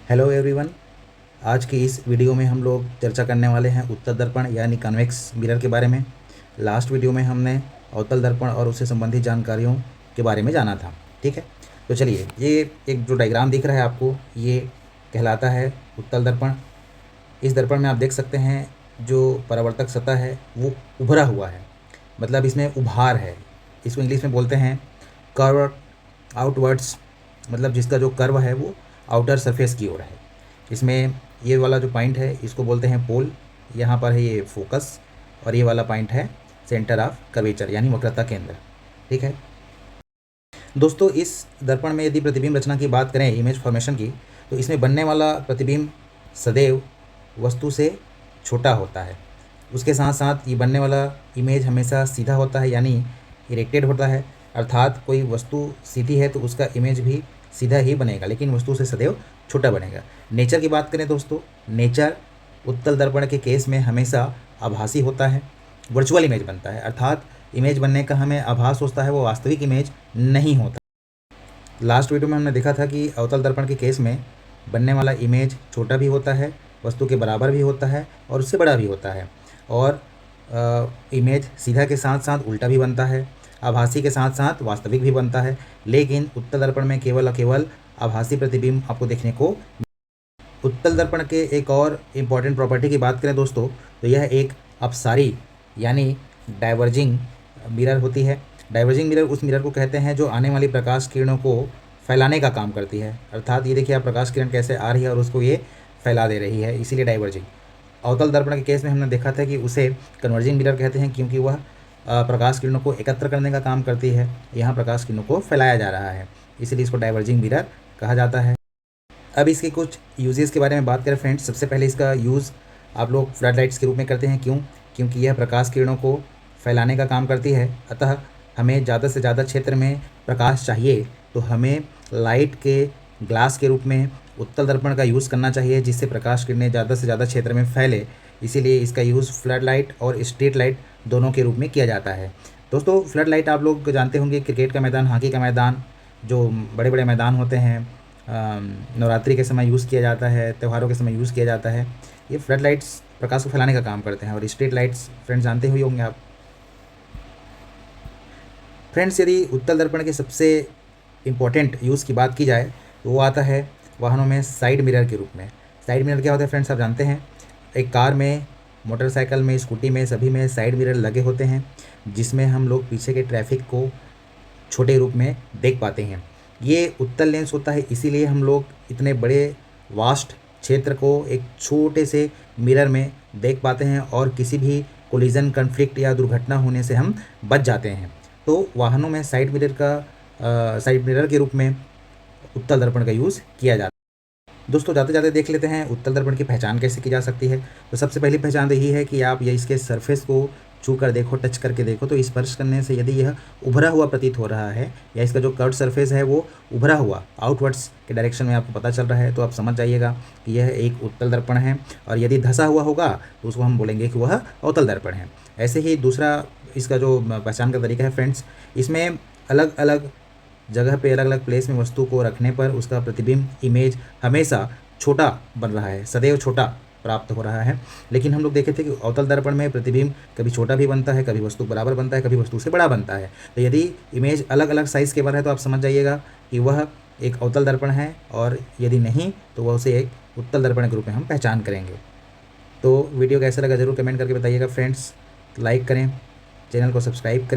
Hello everyone. आज की इस वीडियो में हम लोग चर्चा करने वाले हैं उत्तल दर्पण यानी कन्वेक्स मिरर के बारे में। लास्ट वीडियो में हमने अवतल दर्पण और उससे संबंधित जानकारियों के बारे में जाना था। ठीक है, तो चलिए, ये एक जो डायग्राम दिख रहा है आपको, ये कहलाता है उत्तल दर्पण। इस दर्पण में आप देख सकते हैं जो परावर्तक सतह है वो उभरा हुआ है, मतलब इसमें उभार है। इसको इंग्लिश में बोलते हैं कर्व आउटवर्ड्स, मतलब जिसका जो कर्व है वो आउटर सरफेस की ओर है। इसमें ये वाला जो पॉइंट है इसको बोलते हैं पोल, यहाँ पर है ये फोकस, और ये वाला पॉइंट है सेंटर ऑफ कर्वेचर यानी वक्रता केंद्र। ठीक है दोस्तों, इस दर्पण में यदि प्रतिबिंब रचना की बात करें, इमेज फॉर्मेशन की, तो इसमें बनने वाला प्रतिबिंब सदैव वस्तु से छोटा होता है। उसके साथ साथ ये बनने वाला इमेज हमेशा सीधा होता है यानी इरेक्टेड होता है, अर्थात कोई वस्तु सीधी है तो उसका इमेज भी सीधा ही बनेगा, लेकिन वस्तु से सदैव छोटा बनेगा। नेचर की बात करें दोस्तों, नेचर उत्तल दर्पण के केस में हमेशा आभासी होता है, वर्चुअल इमेज बनता है, अर्थात इमेज बनने का हमें आभास होता है, वो वास्तविक इमेज नहीं होता। लास्ट वीडियो में हमने देखा था कि अवतल दर्पण के केस में बनने वाला इमेज छोटा भी होता है, वस्तु के बराबर भी होता है और उससे बड़ा भी होता है, और इमेज सीधा के साथ साथ उल्टा भी बनता है, आभासी के साथ साथ वास्तविक भी बनता है। लेकिन उत्तल दर्पण में केवल और केवल आभासी प्रतिबिंब आपको देखने को। उत्तल दर्पण के एक और इम्पॉर्टेंट प्रॉपर्टी की बात करें दोस्तों, तो यह एक अपसारी यानी डाइवर्जिंग मिरर होती है। डाइवर्जिंग मिरर उस मिरर को कहते हैं जो आने वाली प्रकाश किरणों को फैलाने का काम करती है, अर्थात ये देखिए आप, प्रकाश किरण कैसे आ रही है और उसको ये फैला दे रही है, इसीलिए डाइवर्जिंग। अवतल दर्पण के केस में हमने देखा था कि उसे कन्वर्जिंग मिरर कहते हैं, क्योंकि वह प्रकाश किरणों को एकत्र करने का काम करती है। यहाँ प्रकाश किरणों को फैलाया जा रहा है, इसलिए इसको डाइवर्जिंग मिरर कहा जाता है। अब इसके कुछ यूजेस के बारे में बात करें फ्रेंड्स, सबसे पहले इसका यूज़ आप लोग फ्लड लाइट्स के रूप में करते हैं। क्यों? क्योंकि यह प्रकाश किरणों को फैलाने का काम करती है। अतः हमें ज़्यादा से ज़्यादा क्षेत्र में प्रकाश चाहिए तो हमें लाइट के ग्लास के रूप में उत्तल दर्पण का यूज़ करना चाहिए, जिससे प्रकाश किरणें ज़्यादा से ज़्यादा क्षेत्र में फैले। इसीलिए इसका यूज़ फ्लड लाइट और स्ट्रीट लाइट दोनों के रूप में किया जाता है। दोस्तों, फ्लड लाइट आप लोग जानते होंगे, क्रिकेट का मैदान, हॉकी का मैदान, जो बड़े बड़े मैदान होते हैं, नवरात्रि के समय यूज़ किया जाता है, त्योहारों के समय यूज़ किया जाता है। ये फ्लड लाइट्स प्रकाश को फैलाने का काम करते हैं। और स्ट्रीट लाइट्स फ्रेंड्स जानते हुए होंगे आप। फ्रेंड्स, यदि उत्तल दर्पण के सबसे इम्पॉर्टेंट यूज़ की बात की जाए तो वो आता है वाहनों में साइड मिरर के रूप में। साइड मिरर क्या होता है फ्रेंड्स, आप जानते हैं, एक कार में, मोटरसाइकिल में, स्कूटी में, सभी में साइड मिरर लगे होते हैं, जिसमें हम लोग पीछे के ट्रैफिक को छोटे रूप में देख पाते हैं। ये उत्तल लेंस होता है, इसीलिए हम लोग इतने बड़े वास्ट क्षेत्र को एक छोटे से मिरर में देख पाते हैं और किसी भी कोलिजन, कन्फ्लिक्ट या दुर्घटना होने से हम बच जाते हैं। तो वाहनों में साइड मिरर के रूप में उत्तल दर्पण का यूज़ किया जाता है। दोस्तों, जाते जाते देख लेते हैं उत्तल दर्पण की पहचान कैसे की जा सकती है। तो सबसे पहली पहचान यही है कि आप ये इसके सरफेस को छू कर देखो, टच करके देखो, तो स्पर्श करने से यदि यह उभरा हुआ प्रतीत हो रहा है या इसका जो कर्व सरफेस है वो उभरा हुआ आउटवर्ड्स के डायरेक्शन में आपको पता चल रहा है, तो आप समझ जाइएगा कि यह एक उत्तल दर्पण है। और यदि धंसा हुआ होगा तो उसको हम बोलेंगे कि वह अवतल दर्पण है। ऐसे ही दूसरा इसका जो पहचान का तरीका है फ्रेंड्स, इसमें अलग अलग जगह पे, अलग अलग प्लेस में वस्तु को रखने पर उसका प्रतिबिंब, इमेज हमेशा छोटा बन रहा है, सदैव छोटा प्राप्त हो रहा है। लेकिन हम लोग देखे थे कि अवतल दर्पण में प्रतिबिंब कभी छोटा भी बनता है, कभी वस्तु बराबर बनता है, कभी वस्तु से बड़ा बनता है। तो यदि इमेज अलग अलग साइज़ के बन है तो आप समझ जाइएगा कि वह एक अवतल दर्पण है, और यदि नहीं तो वह उसे एक उत्तल दर्पण के रूप में हम पहचान करेंगे। तो वीडियो कैसा लगा ज़रूर कमेंट करके बताइएगा फ्रेंड्स। लाइक करें, चैनल को सब्सक्राइब करें।